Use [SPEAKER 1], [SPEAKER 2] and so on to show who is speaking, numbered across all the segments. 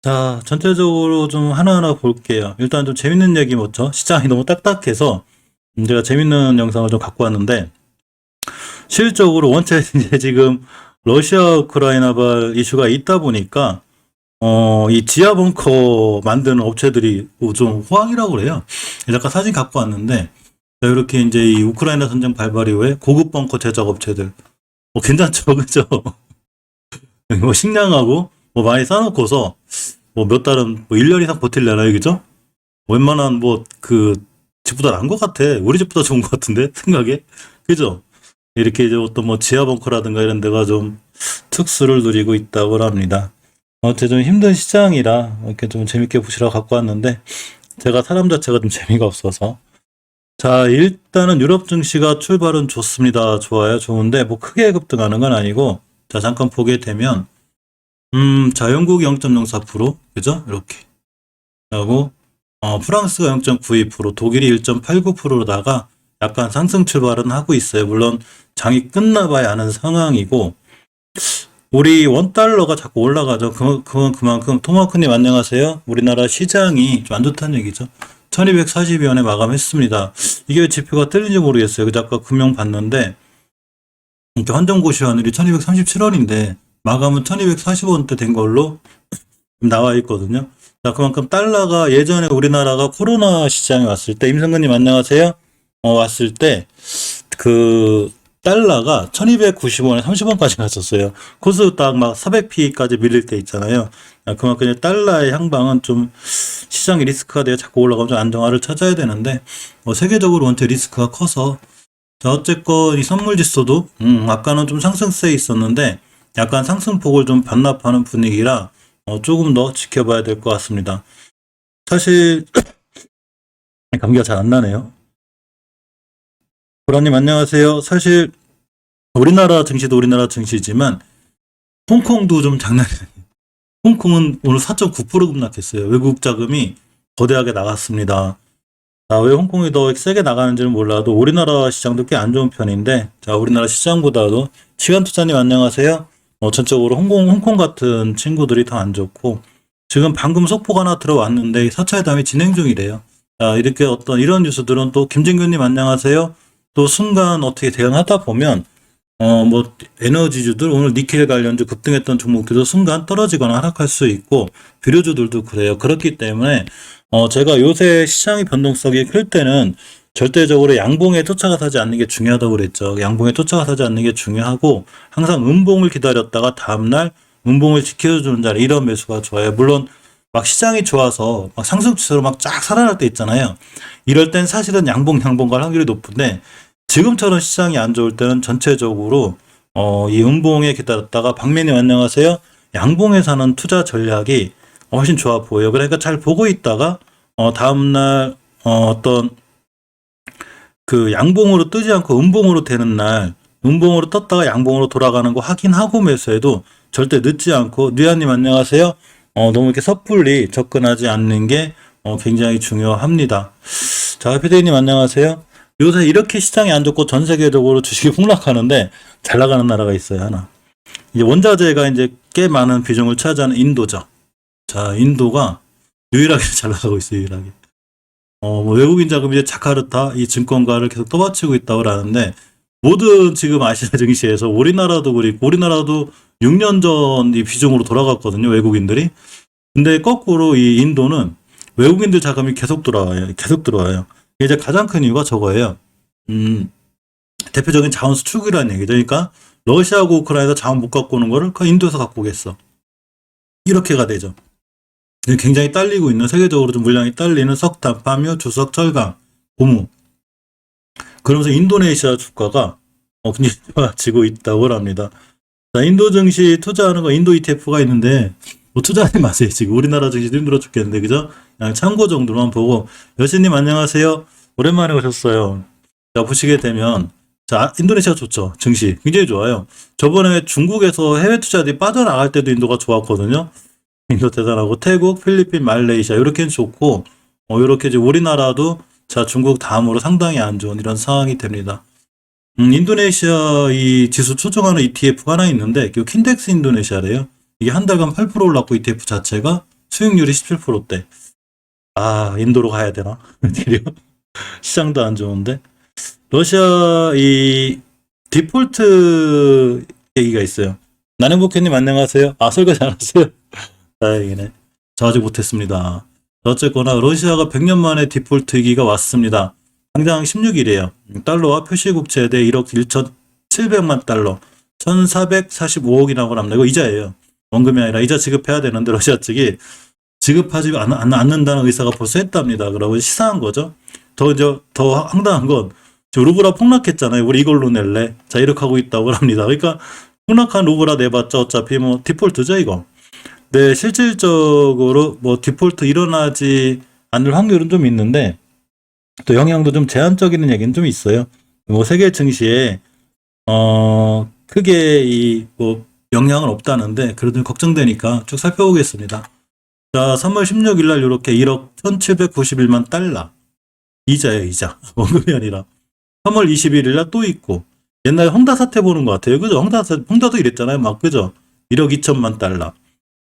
[SPEAKER 1] 자, 전체적으로 좀 하나하나 볼게요. 일단 좀 재밌는 얘기 먼저. 시장이 너무 딱딱해서 제가 재밌는 영상을 좀 갖고 왔는데, 실질적으로 원체 이제 지금 러시아 우크라이나발 이슈가 있다 보니까 이 지하 벙커 만드는 업체들이 좀 호황이라고 그래요. 잠깐 사진 갖고 왔는데, 자, 이렇게 이제 이 우크라이나 전쟁 발발 이후에 고급 벙커 제작 업체들, 괜찮죠, 그죠? 뭐 식량하고 뭐 많이 싸놓고서 뭐 몇 달은 뭐 1년 이상 버틸려나요, 그죠? 웬만한 뭐 그 집보다 나은 것 같아. 우리 집보다 좋은 것 같은데 생각에, 그죠? 이렇게 이제 어떤 뭐 지하 벙커라든가 이런 데가 좀 특수를 누리고 있다고 합니다. 좀 힘든 시장이라 이렇게 좀 재밌게 보시라고 갖고 왔는데, 제가 사람 자체가 좀 재미가 없어서. 자, 일단은 유럽 증시가 출발은 좋습니다. 좋아요. 좋은데 뭐 크게 급등하는 건 아니고, 자, 잠깐 보게 되면 자, 영국이 0.04%, 그죠? 이렇게. 하고, 프랑스가 0.92%, 독일이 1.89%로다가 약간 상승 출발은 하고 있어요. 물론 장이 끝나봐야 하는 상황이고, 우리 원달러가 자꾸 올라가죠. 그만큼, 토마크님 안녕하세요. 우리나라 시장이 좀 안 좋다는 얘기죠. 1240위원에 마감했습니다. 이게 왜 지표가 틀린지 모르겠어요. 그저 아까 금융 봤는데, 이렇게 환전고시환율이 1237원인데, 마감은 1240원대 된 걸로 나와 있거든요. 자, 그만큼 달러가 예전에 우리나라가 코로나 시장에 왔을 때, 임성근님 안녕하세요. 왔을 때, 그, 달러가 1290원에 30원까지 갔었어요. 코스 딱 막 400P까지 밀릴 때 있잖아요. 그만큼 달러의 향방은 좀 시장의 리스크가 돼야 자꾸 올라가면 좀 안정화를 찾아야 되는데, 세계적으로 원체 리스크가 커서, 자, 어쨌건 이 선물 지수도, 아까는 좀 상승세에 있었는데, 약간 상승폭을 좀 반납하는 분위기라, 조금 더 지켜봐야 될 것 같습니다. 사실, 감기가 잘 안 나네요. 보라님 안녕하세요. 사실, 우리나라 증시도 우리나라 증시지만, 홍콩도 좀 장난이 아니에요. 홍콩은 오늘 4.9% 급락했어요. 외국 자금이 거대하게 나갔습니다. 자, 왜 홍콩이 더 세게 나가는지는 몰라도 우리나라 시장도 꽤 안 좋은 편인데, 자, 우리나라 시장보다도 시간투자님 안녕하세요. 전적으로 홍콩 같은 친구들이 더 안 좋고, 지금 방금 속보가 하나 들어왔는데 4차 회담이 진행 중이래요. 자, 이렇게 어떤 이런 뉴스들은 또 김진규님 안녕하세요. 또 순간 어떻게 대응하다 보면 뭐 에너지주들 오늘 니켈 관련주 급등했던 종목들도 순간 떨어지거나 하락할 수 있고, 비료주들도 그래요. 그렇기 때문에 제가 요새 시장의 변동성이 클 때는 절대적으로 양봉에 쫓아가지 않는 게 중요하다고 그랬죠. 양봉에 쫓아가지 않는 게 중요하고, 항상 음봉을 기다렸다가 다음날 음봉을 지켜주는 자리, 이런 매수가 좋아요. 물론 막 시장이 좋아서 막 상승추세로 막 쫙 살아날 때 있잖아요. 이럴 땐 사실은 양봉 갈 확률이 높은데, 지금처럼 시장이 안 좋을 때는 전체적으로 이 음봉에 기다렸다가, 박매님 안녕하세요. 양봉에 사는 투자 전략이 훨씬 좋아 보여요. 그러니까 잘 보고 있다가 다음날 어떤 그 양봉으로 뜨지 않고 음봉으로 되는 날, 음봉으로 떴다가 양봉으로 돌아가는 거 확인하고 매수해도 절대 늦지 않고, 뉘아님 안녕하세요. 너무 이렇게 섣불리 접근하지 않는 게 굉장히 중요합니다. 자, 피디님 안녕하세요. 요새 이렇게 시장이 안 좋고 전 세계적으로 주식이 폭락하는데 잘 나가는 나라가 있어요, 하나. 이제 원자재가 이제 꽤 많은 비중을 차지하는 인도죠. 자, 인도가 유일하게 잘 나가고 있어요, 유일하게. 뭐 외국인 자금이 이제 자카르타 이 증권가를 계속 떠받치고 있다고 하는데, 모든 지금 아시아 증시에서 우리나라도 그리고, 우리나라도 6년 전 이 비중으로 돌아갔거든요, 외국인들이. 근데 거꾸로 이 인도는 외국인들 자금이 계속 들어와요. 계속 들어와요. 이제 가장 큰 이유가 저거예요. 대표적인 자원 수출이라는 얘기죠. 그러니까 러시아하고 우크라이나에서 자원 못 갖고 오는 거를 그 인도에서 갖고 오겠어. 이렇게가 되죠. 굉장히 딸리고 있는, 세계적으로 좀 물량이 딸리는 석탄, 파묘, 주석, 철강, 고무. 그러면서 인도네시아 주가가 굉장히 좋아지고 있다고 합니다. 자, 인도 증시 투자하는 거, 인도 ETF가 있는데 뭐 투자하지 마세요. 지금 우리나라 증시도 힘들어 죽겠는데, 그죠? 그냥 참고 정도만 보고. 여신님 안녕하세요. 오랜만에 오셨어요. 자, 보시게 되면, 자, 인도네시아 좋죠. 증시 굉장히 좋아요. 저번에 중국에서 해외 투자들이 빠져나갈 때도 인도가 좋았거든요. 인도 대단하고, 태국, 필리핀, 말레이시아 이렇게는 좋고, 이렇게 이제 우리나라도, 자, 중국 다음으로 상당히 안 좋은 이런 상황이 됩니다. 인도네시아 이 지수 추종하는 ETF가 하나 있는데, 그 킨덱스 인도네시아래요. 이게 한 달간 8% 올랐고, ETF 자체가 수익률이 17%대. 아, 인도로 가야 되나? 드디어 시장도 안 좋은데. 러시아 이 디폴트 얘기가 있어요. 나는복혜님 안녕하세요. 아, 설거 잘하세요. 다행이네. 저 아직 못했습니다. 어쨌거나 러시아가 100년 만에 디폴트 위기가 왔습니다. 당장 16일이에요. 달러와 표시국채 대 1억 1,700만 달러, 1,445억이라고 합니다. 이거 이자예요. 원금이 아니라 이자 지급해야 되는데 러시아 측이 지급하지 않는다는 의사가 벌써 했답니다. 그러고 시사한 거죠. 더 황당한 건 지금 루브라 폭락했잖아요. 우리 이걸로 낼래? 자, 이렇게 하고 있다고 합니다. 그러니까 폭락한 루브라 내봤자 어차피 뭐 디폴트죠, 이거. 네, 실질적으로 뭐 디폴트 일어나지 않을 확률은 좀 있는데 또 영향도 좀 제한적인 얘기는 좀 있어요. 뭐 세계 증시에 크게 이 뭐 영향은 없다는데 그래도 걱정되니까 쭉 살펴보겠습니다. 자, 3월 16일 날 이렇게 1억 1,791만 달러. 이자예요, 이자. 원금이 아니라. 3월 21일 날 또 있고. 옛날에 홍다 사태 보는 것 같아요. 그죠? 홍다도 이랬잖아요. 막, 그죠? 1억 2천만 달러.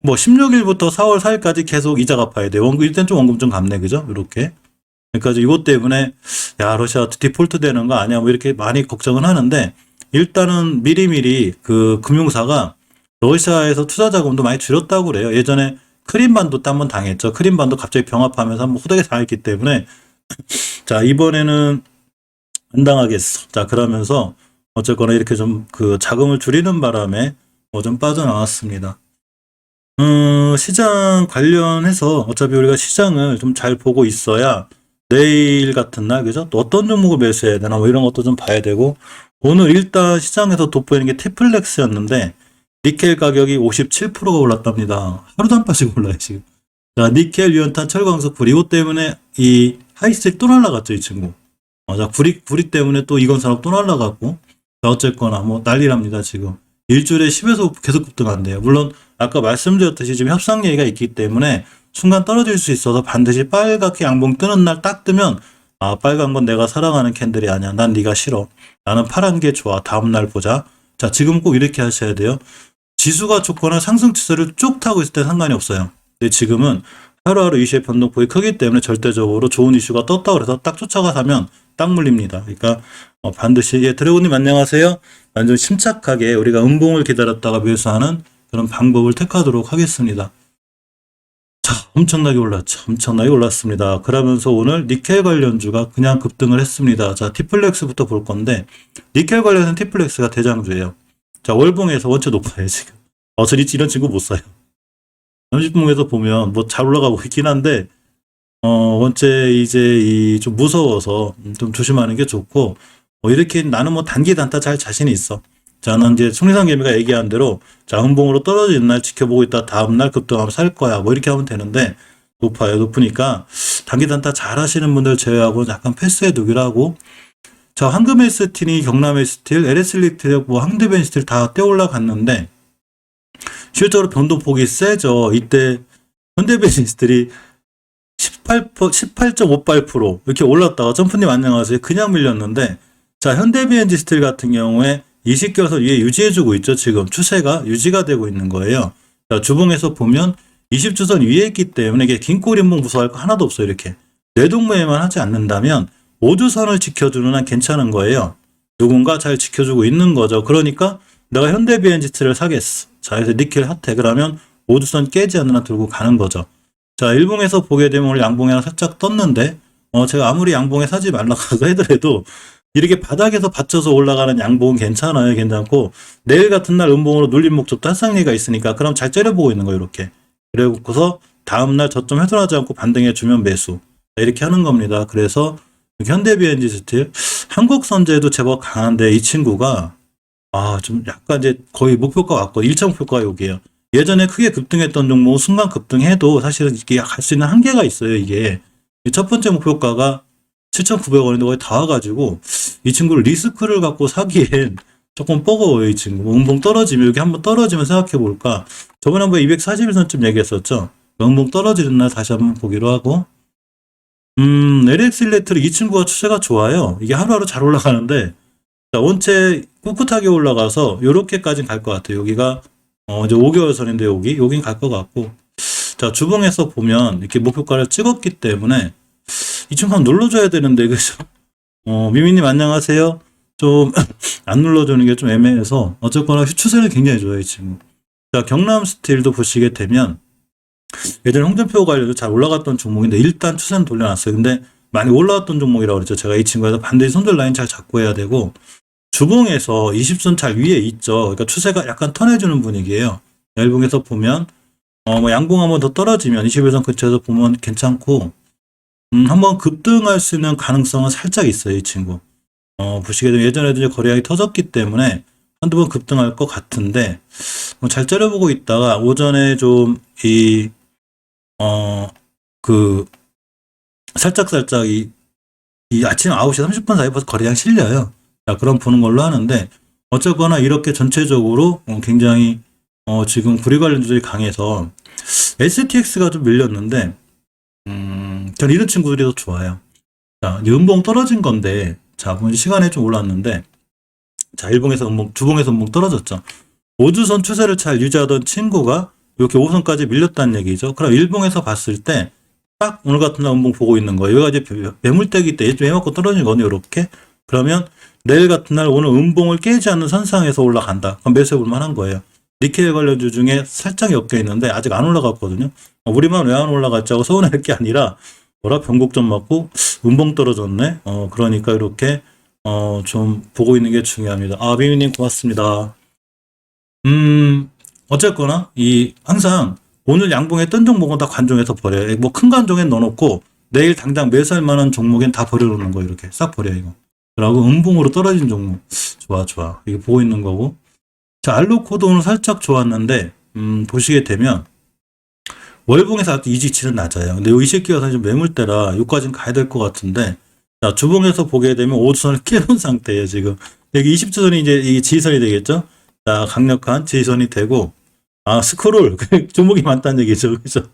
[SPEAKER 1] 뭐, 16일부터 4월 4일까지 계속 이자 갚아야 돼요. 일단 좀 원금 좀 갚네. 그죠? 이렇게. 그러니까 이것 때문에, 야, 러시아 디폴트 되는 거 아니야? 뭐 이렇게 많이 걱정은 하는데, 일단은 미리미리 그 금융사가 러시아에서 투자 자금도 많이 줄였다고 그래요. 예전에 크림반도 한번 당했죠. 크림반도 갑자기 병합하면서 한번 후되게 당했기 때문에 자, 이번에는 안 당하겠어. 자, 그러면서 어쨌거나 이렇게 좀 그 자금을 줄이는 바람에 뭐 좀 빠져나왔습니다. 시장 관련해서 어차피 우리가 시장을 좀 잘 보고 있어야 내일 같은 날, 그죠? 또 어떤 종목을 매수해야 되나 뭐 이런 것도 좀 봐야 되고 오늘 일단 시장에서 돋보이는 게 티플렉스였는데 니켈 가격이 57%가 올랐답니다. 하루도 안 빠지고 올라요, 지금. 자, 니켈, 유연탄, 철광석, 불. 이것 때문에 이 하이스텍 또 날라갔죠, 이 친구. 자, 구리 때문에 또 이건산업 또 날라갔고. 자, 어쨌거나 뭐 난리랍니다, 지금. 일주일에 10에서 계속 급등한대요. 물론 아까 말씀드렸듯이 지금 협상 얘기가 있기 때문에 순간 떨어질 수 있어서 반드시 빨갛게 양봉 뜨는 날 딱 뜨면 아, 빨간 건 내가 사랑하는 캔들이 아니야. 난 네가 싫어. 나는 파란 게 좋아. 다음 날 보자. 자, 지금 꼭 이렇게 하셔야 돼요. 지수가 좋거나 상승 추세를 쭉 타고 있을 때 상관이 없어요. 근데 지금은 하루하루 이슈의 변동폭이 크기 때문에 절대적으로 좋은 이슈가 떴다고 해서 딱 쫓아가 사면 딱 물립니다. 그러니까 반드시 드래곤님 안녕하세요. 완전 침착하게 우리가 음봉을 기다렸다가 매수하는 그런 방법을 택하도록 하겠습니다. 자, 엄청나게 올랐죠. 엄청나게 올랐습니다. 그러면서 오늘 니켈 관련주가 그냥 급등을 했습니다. 자, 티플렉스부터 볼 건데 니켈 관련해서는 티플렉스가 대장주예요. 자, 월봉에서 원체 높아요, 지금. 저 이런 친구 못 사요. 30분에서 보면 뭐 잘 올라가고 있긴 한데, 원체 이제 좀 무서워서 좀 조심하는 게 좋고, 이렇게 나는 뭐 단기 단타 잘 자신이 있어. 자, 난 이제 송리상 개미가 얘기한 대로, 자, 음봉으로 떨어지는 날 지켜보고 있다 다음날 급등하면 살 거야. 뭐 이렇게 하면 되는데, 높아요. 높으니까 단기 단타 잘 하시는 분들 제외하고 약간 패스해 두기로 하고, 자, 황금에스틴이 경남에스틸, LS리틀, 뭐 황대벤스틸 다 떼어 올라갔는데 실제로 변동폭이 세죠. 이때 현대벤스틸이 18.58% 이렇게 올랐다가 점프님 안녕하세요. 그냥 밀렸는데 자, 현대비엔지스틸 같은 경우에 20개월선 위에 유지해주고 있죠. 지금 추세가 유지가 되고 있는 거예요. 자, 주봉에서 보면 20주선 위에 있기 때문에 이게 긴 꼬리목 무서워할 거 하나도 없어요. 이렇게 뇌동무에만 하지 않는다면 5주선을 지켜주는 한 괜찮은 거예요. 누군가 잘 지켜주고 있는 거죠. 그러니까 내가 현대비엔지스틸을 사겠어. 자, 그래서 니켈 핫해. 그러면 5주선 깨지 않는 한 들고 가는 거죠. 자, 일봉에서 보게 되면 오늘 양봉에 살짝 떴는데 제가 아무리 양봉에 사지 말라고 하더라도 이렇게 바닥에서 받쳐서 올라가는 양봉은 괜찮아요. 괜찮고 내일 같은 날 음봉으로 눌린 목적도 할상리가 있으니까 그럼 잘 째려보고 있는 거예요. 이렇게. 그래서 다음날 저점 훼손하지 않고 반등해 주면 매수. 이렇게 하는 겁니다. 그래서 현대비엔지스틸 한국선제도 제법 강한데 이 친구가 좀 약간 이제 거의 목표가 왔고 1차 목표가 여기에요. 예전에 크게 급등했던 종목은 순간 급등해도 사실은 이게 갈 수 있는 한계가 있어요. 이게 첫 번째 목표가가 7,900원인데 거의 다 와가지고 이 친구를 리스크를 갖고 사기엔 조금 뻐거워요. 이 친구 음봉 떨어지면 여기 한번 떨어지면 생각해 볼까. 저번에 한번 241선쯤 얘기했었죠. 음봉 떨어지는 날 다시 한번 보기로 하고 LX일렉트릭 이 친구가 추세가 좋아요. 이게 하루하루 잘 올라가는데 자, 원체 꿋꿋하게 올라가서 요렇게까지는 갈 것 같아요. 여기가 이제 5개월 선인데 여긴 갈 것 같고 자, 자, 주봉에서 보면 이렇게 목표가를 찍었기 때문에 이 친구 한번 눌러줘야 되는데, 그죠? 미미님 안녕하세요. 좀 안 눌러주는 게 좀 애매해서 어쨌거나 추세를 굉장히 좋아해요, 이 친구. 자, 경남 스틸도 보시게 되면 예전에 홍준표 관련도 잘 올라갔던 종목인데 일단 추세는 돌려놨어요. 근데 많이 올라왔던 종목이라고 그랬죠. 제가 이 친구에서 반드시 손절 라인 잘 잡고 해야 되고, 주봉에서 20선 잘 위에 있죠. 그러니까 추세가 약간 턴해주는 분위기예요. 일봉에서 보면 뭐 양봉 한번 더 떨어지면 21선 근처에서 보면 괜찮고, 한번 급등할 수 있는 가능성은 살짝 있어요, 이 친구. 보시게 되면 예전에도 이제 거래량이 터졌기 때문에 한두 번 급등할 것 같은데, 잘 째려보고 있다가 오전에 좀 살짝 이 아침 9시 30분 사이에 벌써 거래량 실려요. 자, 그럼 보는 걸로 하는데, 어쨌거나 이렇게 전체적으로 굉장히 지금 구리 관련 주들이 강해서 STX가 좀 밀렸는데, 저는 이런 친구들이 더 좋아요. 자, 연봉 떨어진 건데, 자, 보면 시간에 좀 올랐는데, 자, 일봉에서 주봉에서 연봉 떨어졌죠. 5주선 추세를 잘 유지하던 친구가 이렇게 5선까지 밀렸다는 얘기죠. 그럼 일봉에서 봤을 때, 딱 오늘 같은 날 연봉 보고 있는 거예요. 여기가 이제 매물대기 때 매맞고 떨어진 거네, 이렇게. 그러면 내일 같은 날 오늘 음봉을 깨지 않는 선상에서 올라간다. 그럼 매수해 볼 만한 거예요. 니켈 관련주 중에 살짝 엮여 있는데 아직 안 올라갔거든요. 우리만 왜 안 올라갔지 하고 서운할 게 아니라, 변곡점 맞고 음봉 떨어졌네. 그러니까 이렇게 좀 보고 있는 게 중요합니다. 아, 비미님 고맙습니다. 어쨌거나 항상 오늘 양봉에 뜬 종목은 다 관종해서 버려요. 뭐 큰 관종에 넣어놓고 내일 당장 매수할 만한 종목엔 다 버려놓는 거, 이렇게 싹 버려요, 이거. 그리고 음봉으로 떨어진 종목. 좋아. 이게 보고 있는 거고. 자, 알로코도 오늘 살짝 좋았는데, 보시게 되면, 월봉에서 이 지치는 낮아요. 근데 이 새끼가 좀 매물대라 여기까지는 가야 될 것 같은데, 자, 주봉에서 보게 되면 5주선을 깨놓은 상태예요, 지금. 여기 20주선이 이제 이 지지선이 되겠죠? 자, 강력한 지지선이 되고, 스크롤, 종목이 많다는 얘기죠, 그죠?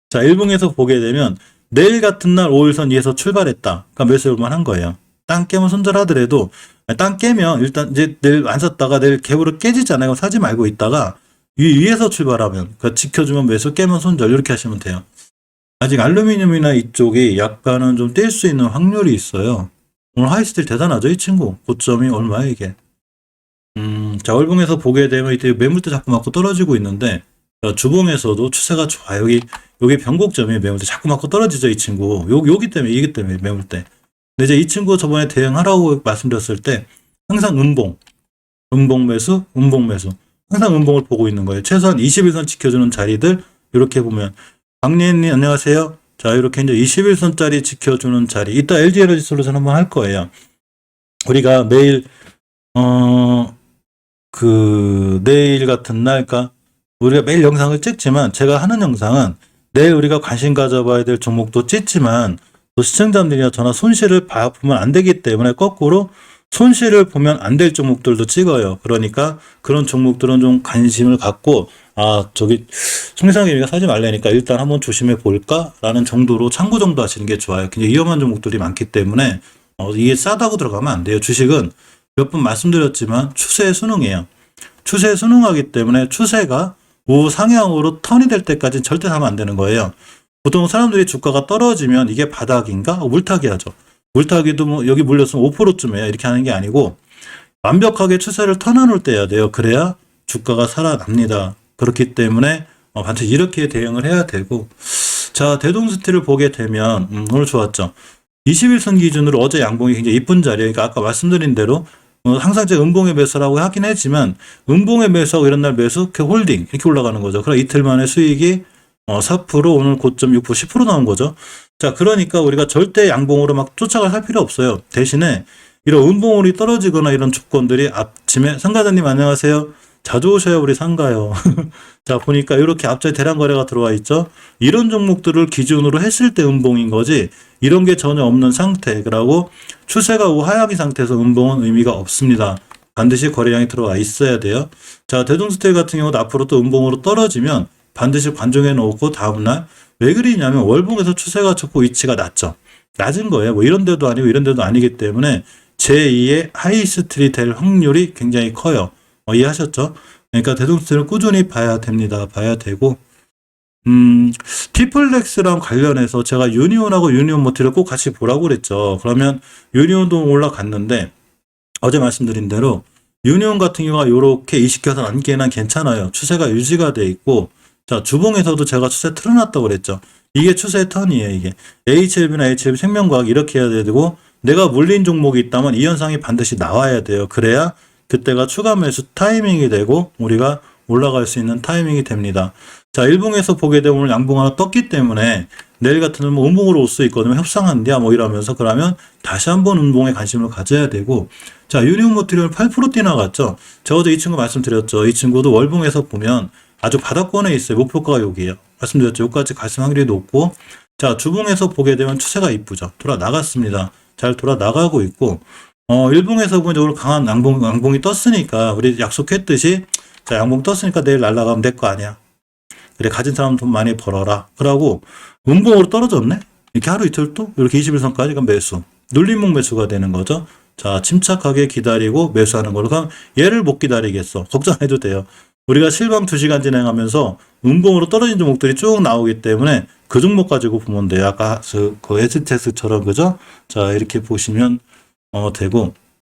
[SPEAKER 1] 자, 일봉에서 보게 되면, 내일 같은 날 5일선 위에서 출발했다. 그러니까 매수할 만한 거예요. 땅 깨면 손절하더라도, 땅 깨면 일단 이제 내일 안 샀다가 내일 갭으로 깨지잖아요. 사지 말고 있다가 위에서 출발하면, 그러니까 지켜주면 매수, 깨면 손절, 이렇게 하시면 돼요. 아직 알루미늄이나 이쪽이 약간은 좀 뗄 수 있는 확률이 있어요. 오늘 하이스틸 대단하죠, 이 친구. 고점이 얼마야, 이게? 자, 월봉에서 보게 되면 이때 매물대 자꾸 맞고 떨어지고 있는데, 주봉에서도 추세가 좋아요. 여기 변곡점이 매물대 자꾸 맞고 떨어지죠, 이 친구. 이기 때문에 매물대. 근데 이제 이 친구 저번에 대응하라고 말씀드렸을 때 항상 음봉 매수. 항상 음봉을 보고 있는 거예요. 최소한 21선 지켜주는 자리들, 이렇게 보면. 박리혜님 안녕하세요. 자, 이렇게 이제 21선짜리 지켜주는 자리. 이따 LG에너지 솔루션 한번 할 거예요. 우리가 매일, 내일 같은 날, 그러니까 우리가 매일 영상을 찍지만, 제가 하는 영상은 내일 우리가 관심 가져봐야 될 종목도 찍지만, 또 시청자분들이나 저나 손실을 보면 안 되기 때문에 거꾸로 손실을 보면 안 될 종목들도 찍어요. 그러니까 그런 종목들은 좀 관심을 갖고, 저기 송상님이가 사지 말라니까 일단 한번 조심해 볼까라는 정도로 참고 정도 하시는 게 좋아요. 굉장히 위험한 종목들이 많기 때문에 이게 싸다고 들어가면 안 돼요. 주식은 몇 번 말씀드렸지만 추세에 순응해요. 추세에 순응하기 때문에 추세가 우상향으로 턴이 될 때까지 절대 사면 안 되는 거예요. 보통 사람들이 주가가 떨어지면 이게 바닥인가? 물타기 하죠. 물타기도 뭐 여기 물렸으면 5%쯤 해야 이렇게 하는 게 아니고, 완벽하게 추세를 턴어놓을 때 해야 돼요. 그래야 주가가 살아납니다. 그렇기 때문에 반드시 이렇게 대응을 해야 되고, 자, 대동스틸을 보게 되면 오늘 좋았죠. 21선 기준으로 어제 양봉이 굉장히 이쁜 자리예요. 그러니까 아까 말씀드린 대로 항상 제가 음봉의 매수라고 하긴 했지만, 음봉의 매수하고 이런 날 매수, 홀딩 이렇게 올라가는 거죠. 그럼 이틀 만에 수익이 4%, 오늘 고점 6%, 10% 나온 거죠. 자, 그러니까 우리가 절대 양봉으로 막 쫓아갈 필요 없어요. 대신에 이런 음봉으로 떨어지거나 이런 조건들이 아침에, 상가자님 안녕하세요. 자주 오셔야 우리 상가요. 자, 보니까 이렇게 앞자리 대량 거래가 들어와 있죠. 이런 종목들을 기준으로 했을 때 음봉인 거지, 이런 게 전혀 없는 상태, 그러고 추세가 우하향인 상태에서 음봉은 의미가 없습니다. 반드시 거래량이 들어와 있어야 돼요. 자, 대동스틸 같은 경우도 앞으로 또 음봉으로 떨어지면 반드시 관종해 놓고 다음날, 왜 그러냐면 월봉에서 추세가 좋고 위치가 낮은 거예요. 뭐 이런 데도 아니고 이런 데도 아니기 때문에 제2의 하이스틸이 될 확률이 굉장히 커요. 이해하셨죠? 그러니까 대동스틸을 꾸준히 봐야 됩니다. 봐야 되고, 티플렉스랑 관련해서 제가 유니온하고 유니온 모티를 꼭 같이 보라고 그랬죠. 그러면 유니온도 올라갔는데 어제 말씀드린 대로 유니온 같은 경우가 이렇게 이식해서 안기에는 괜찮아요. 추세가 유지가 돼 있고, 자, 주봉에서도 제가 추세 틀어놨다고 그랬죠. 이게 추세 턴이에요, 이게. HLB나 HLB 생명과학 이렇게 해야 되고, 내가 물린 종목이 있다면 이 현상이 반드시 나와야 돼요. 그래야 그때가 추가 매수 타이밍이 되고, 우리가 올라갈 수 있는 타이밍이 됩니다. 자, 일봉에서 보게 되면 오늘 양봉 하나 떴기 때문에 내일 같은 날 뭐 음봉으로 올 수 있거든요. 협상한대야 뭐 이러면서 그러면 다시 한번 음봉에 관심을 가져야 되고, 자, 유니온 모티리얼 8% 뛰어나갔죠. 제가 어제 이 친구 말씀드렸죠. 이 친구도 월봉에서 보면 아주 바닥권에 있어요. 목표가가 여기에요. 말씀드렸죠. 여기까지 갈 수 있는 확률이 높고, 자, 주봉에서 보게 되면 추세가 이쁘죠. 돌아 나갔습니다. 잘 돌아 나가고 있고, 일봉에서 보면 오늘 강한 양봉이 떴으니까 우리 약속했듯이, 자, 양봉 떴으니까 내일 날아가면 내 거 아니야. 그래, 가진 사람 돈 많이 벌어라. 그러고 음봉으로 떨어졌네. 이렇게 하루 이틀 또 이렇게 21선까지 가 매수. 눌림목 매수가 되는 거죠. 자, 침착하게 기다리고 매수하는 걸로. 그럼 얘를 못 기다리겠어. 걱정해도 돼요. 우리가 실방 2시간 진행하면서 음봉으로 떨어진 종목들이 쭉 나오기 때문에 그 종목 가지고 보면 돼요. 아까 그 STS처럼 그죠? 자, 이렇게 보시면 되고,